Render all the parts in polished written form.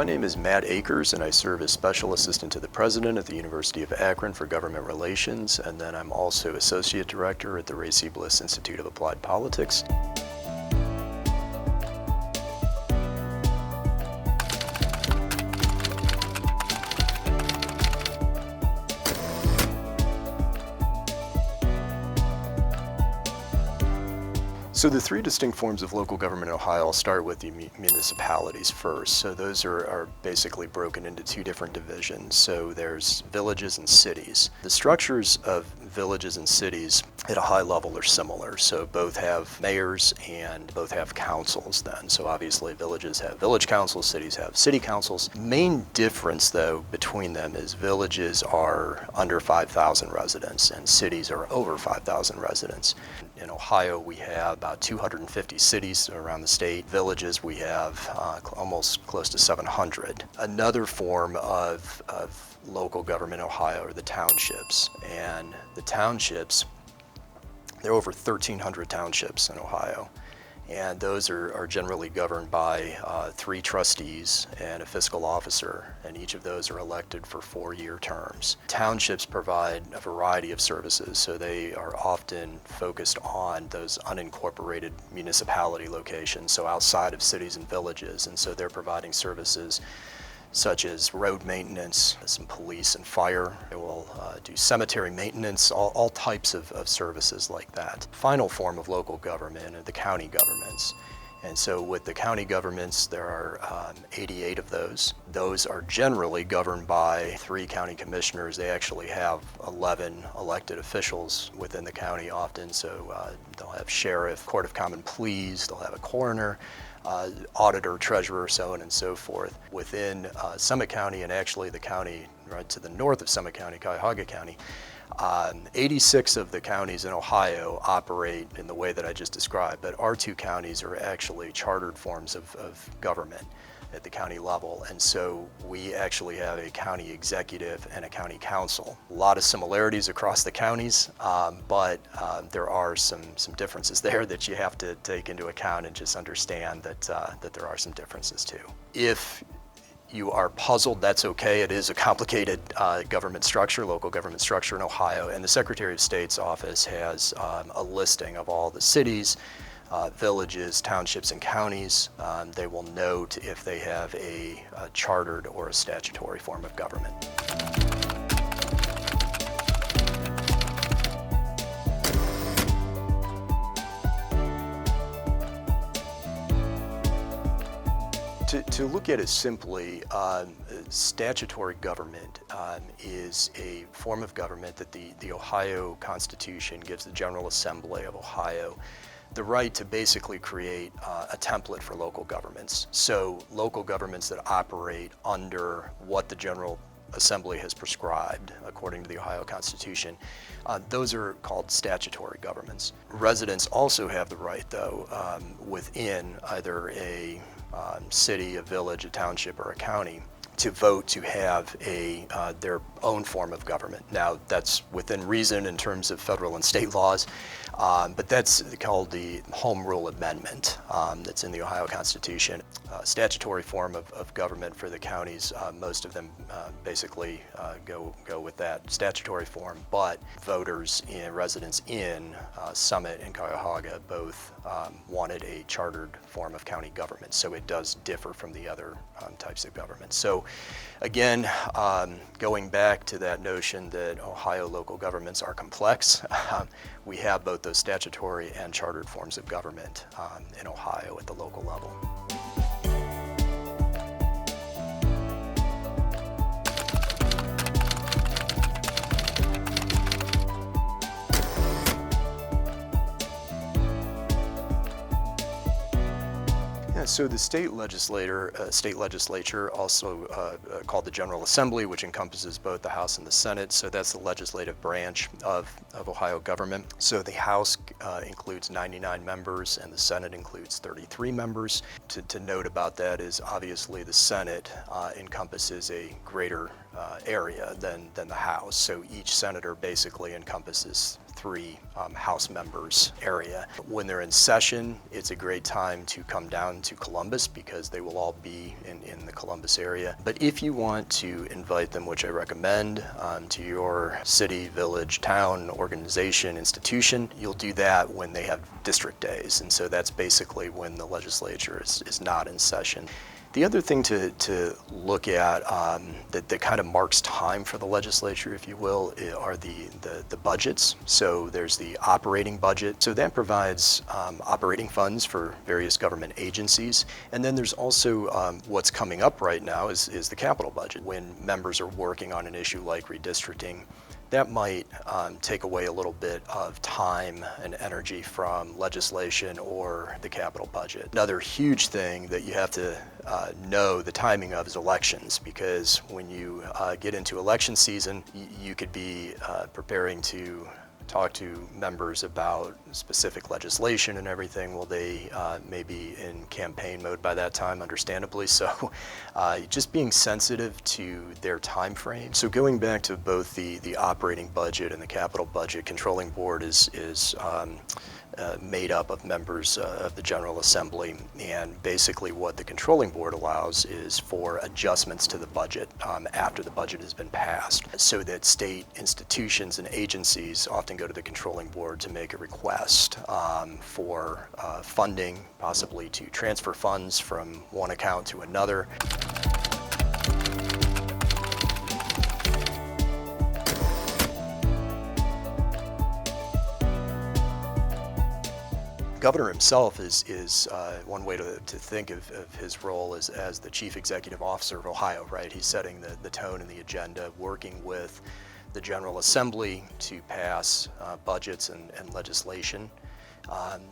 My name is Matt Akers, and I serve as Special Assistant to the President at the University of Akron for Government Relations, and then I'm also Associate Director at the Ray C. Bliss Institute of Applied Politics. So the three distinct forms of local government in Ohio, I'll start with the municipalities first. So those are basically broken into two different divisions. So there's villages and cities. The structures of villages and cities at a high level are similar. So both have mayors and both have councils then. So obviously villages have village councils, cities have city councils. Main difference though between them is villages are under 5,000 residents and cities are over 5,000 residents. In Ohio we have about 250 cities around the state. Villages we have almost close to 700. Another form of local government in Ohio are the townships. And the townships, there are over 1,300 townships in Ohio. And those are generally governed by 3 trustees and a fiscal officer, and each of those are elected for 4-year terms. Townships provide a variety of services, so they are often focused on those unincorporated municipality locations, so outside of cities and villages, and so they're providing services such as road maintenance, some police and fire. They will do cemetery maintenance, all types of services like that. Final form of local government are the county governments. And so with the county governments, there are 88 of those. Those are generally governed by 3 county commissioners. They actually have 11 elected officials within the county often. So they'll have sheriff, court of common pleas, they'll have a coroner, auditor, treasurer, so on and so forth. Within Summit County, and actually the county right to the north of Summit County, Cuyahoga County, 86 of the counties in Ohio operate in the way that I just described, but our 2 counties are actually chartered forms of government at the county level, and so we actually have a county executive and a county council. A lot of similarities across the counties, but there are some differences there that you have to take into account and just understand that there are some differences too. If you are puzzled, that's okay. It is a complicated government structure, local government structure in Ohio, and the Secretary of State's office has a listing of all the cities, villages, townships, and counties. They will note if they have a chartered or a statutory form of government. To look at it simply, statutory government is a form of government that the Ohio Constitution gives the General Assembly of Ohio the right to basically create a template for local governments. So local governments that operate under what the General Assembly has prescribed according to the Ohio Constitution, those are called statutory governments. Residents also have the right, though, within either a city, a village, a township, or a county, to vote to have their own form of government. Now, that's within reason in terms of federal and state laws, but that's called the Home Rule Amendment that's in the Ohio Constitution. Statutory form of government for the counties, most of them basically go with that statutory form, but voters and residents in Summit and Cuyahoga both wanted a chartered form of county government, so it does differ from the other types of government. So again, going back to that notion that Ohio local governments are complex, we have both those statutory and chartered forms of government in Ohio at the local level. Yeah, so the state legislature, also called the General Assembly, which encompasses both the House and the Senate. So that's the legislative branch of Ohio government. So the House includes 99 members and the Senate includes 33 members. To note about that is obviously the Senate encompasses a greater area than the House. So each senator basically encompasses 3 House members area. When they're in session, it's a great time to come down to Columbus because they will all be in the Columbus area. But if you want to invite them, which I recommend, to your city, village, town, organization, institution, you'll do that when they have district days. And so that's basically when the legislature is not in session. The other thing to look at that kind of marks time for the legislature, if you will, are the budgets. So there's the operating budget. So that provides operating funds for various government agencies. And then there's also what's coming up right now is the capital budget. When members are working on an issue like redistricting, that might take away a little bit of time and energy from legislation or the capital budget. Another huge thing that you have to know the timing of is elections, because when you get into election season, you could be preparing to talk to members about specific legislation and everything. Well, they may be in campaign mode by that time, understandably. So just being sensitive to their time frame. So going back to both the operating budget and the capital budget, controlling board is made up of members of the General Assembly, and basically what the controlling board allows is for adjustments to the budget after the budget has been passed, so that state institutions and agencies often go to the controlling board to make a request for funding, possibly to transfer funds from one account to another. Governor himself is one way to think of his role as the chief executive officer of Ohio, right? He's setting the tone and the agenda, working with the General Assembly to pass budgets and legislation.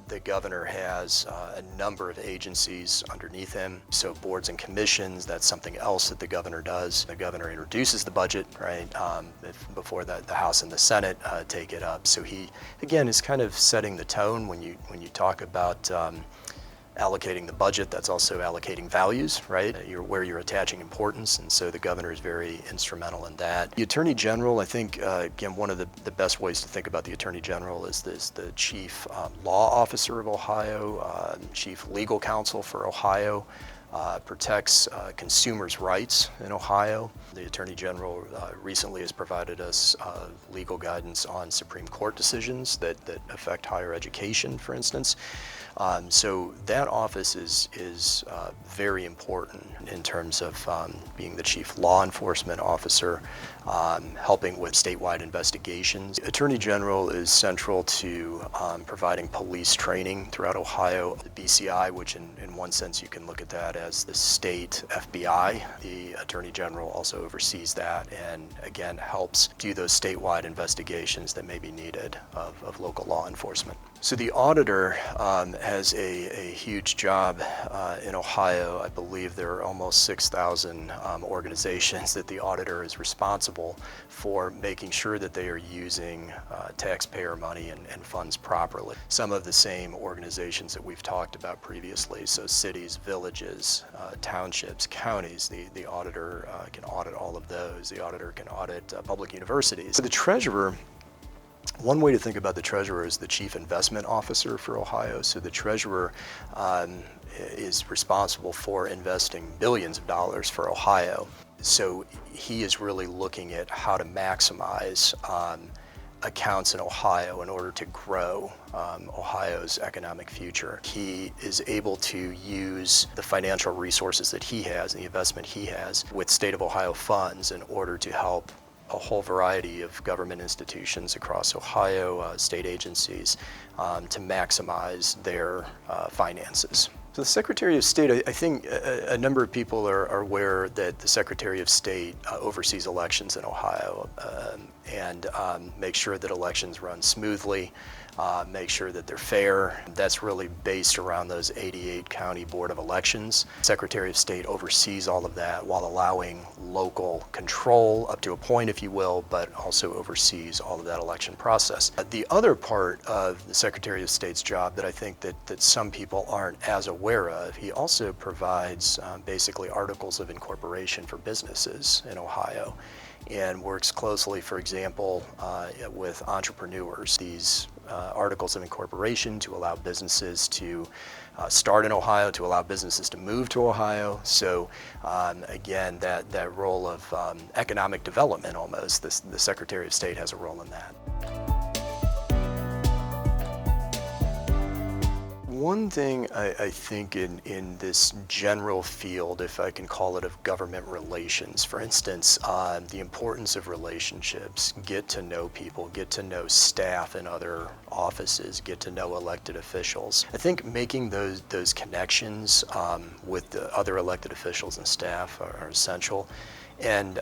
The governor has a number of agencies underneath him, so boards and commissions, that's something else that the governor does. The governor introduces the budget, right, before the House and the Senate take it up. So he, again, is kind of setting the tone when you talk about allocating the budget. That's also allocating values, right? Where you're attaching importance, and so the governor is very instrumental in that. The Attorney General, I think, again, one of the best ways to think about the Attorney General is the Chief Law Officer of Ohio, Chief Legal Counsel for Ohio, protects consumers' rights in Ohio. The Attorney General recently has provided us legal guidance on Supreme Court decisions that affect higher education, for instance. So that office is very important in terms of being the chief law enforcement officer, helping with statewide investigations. Attorney General is central to providing police training throughout Ohio. The BCI, which in one sense you can look at that as the state FBI, the Attorney General also oversees that and again helps do those statewide investigations that may be needed of local law enforcement. So the auditor has a huge job in Ohio. I believe there are almost 6,000 organizations that the auditor is responsible for making sure that they are using taxpayer money and funds properly. Some of the same organizations that we've talked about previously, so cities, villages, townships, counties, the auditor can audit all of those. The auditor can audit public universities. So the treasurer, one way to think about the treasurer is the chief investment officer for Ohio. So the treasurer is responsible for investing billions of dollars for Ohio. So he is really looking at how to maximize accounts in Ohio in order to grow Ohio's economic future. He is able to use the financial resources that he has and the investment he has with state of Ohio funds in order to help a whole variety of government institutions across Ohio, state agencies, to maximize their finances. So the Secretary of State, I think a number of people are aware that the Secretary of State oversees elections in Ohio and makes sure that elections run smoothly, make sure that they're fair. That's really based around those 88 county board of elections. Secretary of State oversees all of that while allowing local control up to a point, if you will, but also oversees all of that election process. The other part of the Secretary of State's job that I think that some people aren't as aware of, he also provides basically articles of incorporation for businesses in Ohio. and works closely, for example, with entrepreneurs. These articles of incorporation to allow businesses to start in Ohio, to allow businesses to move to Ohio. So again, that role of economic development almost, the Secretary of State has a role in that. One thing I think in this general field, if I can call it, of government relations, for instance, the importance of relationships, get to know people, get to know staff in other offices, get to know elected officials. I think making those connections with the other elected officials and staff are essential. And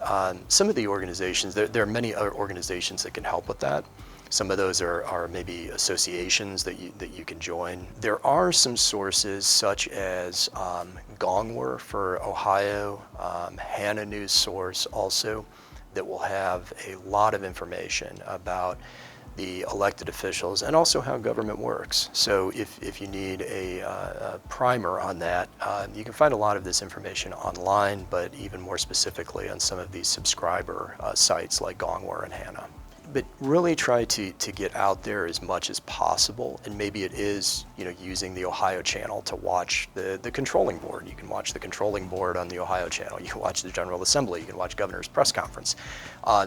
some of the organizations, there are many other organizations that can help with that. Some of those are maybe associations that you can join. There are some sources such as Gongwer for Ohio, Hannah News Source also, that will have a lot of information about the elected officials and also how government works. So if you need a primer on that, you can find a lot of this information online, but even more specifically on some of these subscriber sites like Gongwer and Hannah. But really try to get out there as much as possible, and maybe it is using the Ohio channel to watch the controlling board. You can watch the controlling board on the Ohio channel. You can watch the General Assembly. You can watch Governor's press conference.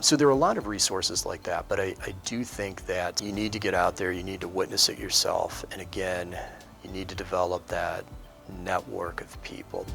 So there are a lot of resources like that, but I do think that you need to get out there, you need to witness it yourself, and again, you need to develop that network of people.